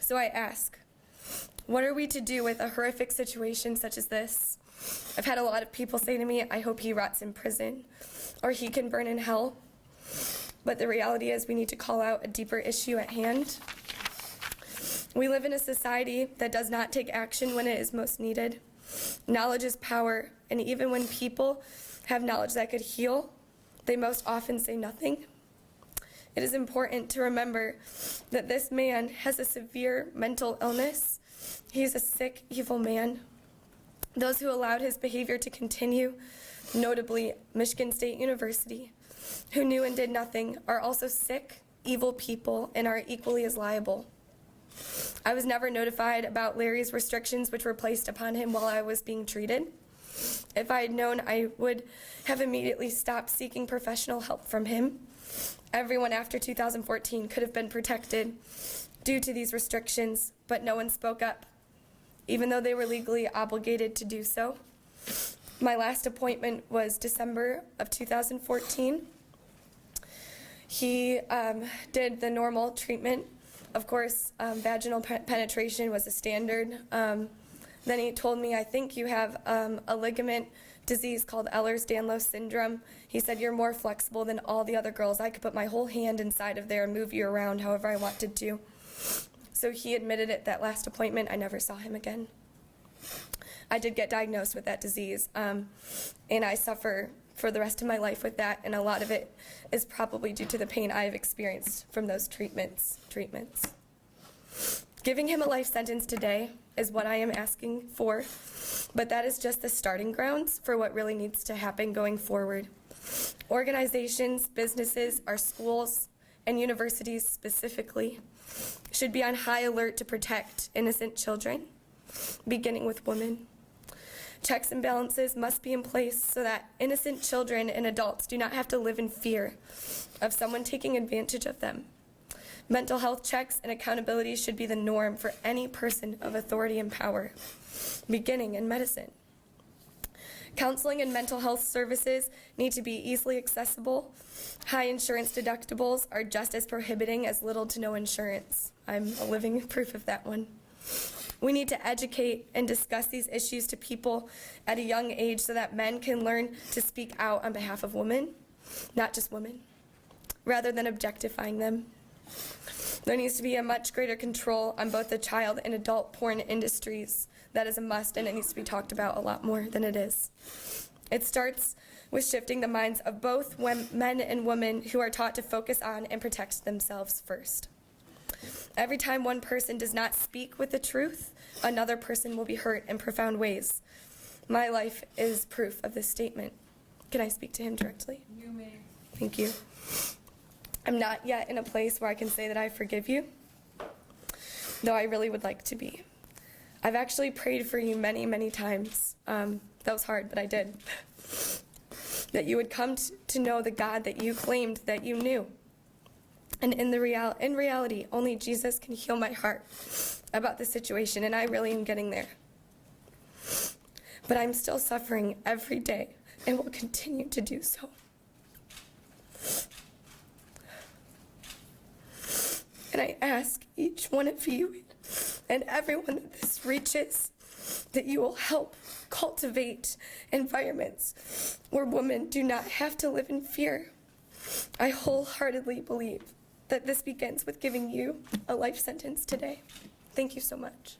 So I ask, what are we to do with a horrific situation such as this? I've had a lot of people say to me, I hope he rots in prison, or he can burn in hell. But the reality is we need to call out a deeper issue at hand. We live in a society that does not take action when it is most needed. Knowledge is power, and even when people have knowledge that could heal, they most often say nothing. It is important to remember that this man has a severe mental illness. He's a sick, evil man. Those who allowed his behavior to continue, notably Michigan State University, who knew and did nothing, are also sick, evil people and are equally as liable. I was never notified about Larry's restrictions which were placed upon him while I was being treated. If I had known, I would have immediately stopped seeking professional help from him. Everyone after 2014 could have been protected due to these restrictions, but no one spoke up, even though they were legally obligated to do so. My last appointment was December of 2014. He did the normal treatment. Of course, vaginal penetration was a standard. Then he told me, I think you have a ligament disease called Ehlers-Danlos syndrome. He said, you're more flexible than all the other girls. I could put my whole hand inside of there and move you around however I wanted to. So he admitted it that last appointment. I never saw him again. I did get diagnosed with that disease, and I suffer for the rest of my life with that, and a lot of it is probably due to the pain I have experienced from those treatments. Giving him a life sentence today is what I am asking for, but that is just the starting grounds for what really needs to happen going forward. Organizations, businesses, our schools, and universities specifically should be on high alert to protect innocent children, beginning with women. Checks and balances must be in place so that innocent children and adults do not have to live in fear of someone taking advantage of them. Mental health checks and accountability should be the norm for any person of authority and power, beginning in medicine. Counseling and mental health services need to be easily accessible. High insurance deductibles are just as prohibiting as little to no insurance. I'm a living proof of that one. We need to educate and discuss these issues to people at a young age so that men can learn to speak out on behalf of women, not just women, rather than objectifying them. There needs to be a much greater control on both the child and adult porn industries. That is a must, and it needs to be talked about a lot more than it is. It starts with shifting the minds of both men and women who are taught to focus on and protect themselves first. Every time one person does not speak with the truth, another person will be hurt in profound ways. My life is proof of this statement. Can I speak to him directly? You may. Thank you. I'm not yet in a place where I can say that I forgive you, though I really would like to be. I've actually prayed for you many, many times. That was hard, but I did. That you would come to know the God that you claimed that you knew. And in reality, only Jesus can heal my heart about the situation, and I really am getting there. But I'm still suffering every day and will continue to do so. And I ask each one of you and everyone that this reaches that you will help cultivate environments where women do not have to live in fear. I wholeheartedly believe that this begins with giving you a life sentence today. Thank you so much.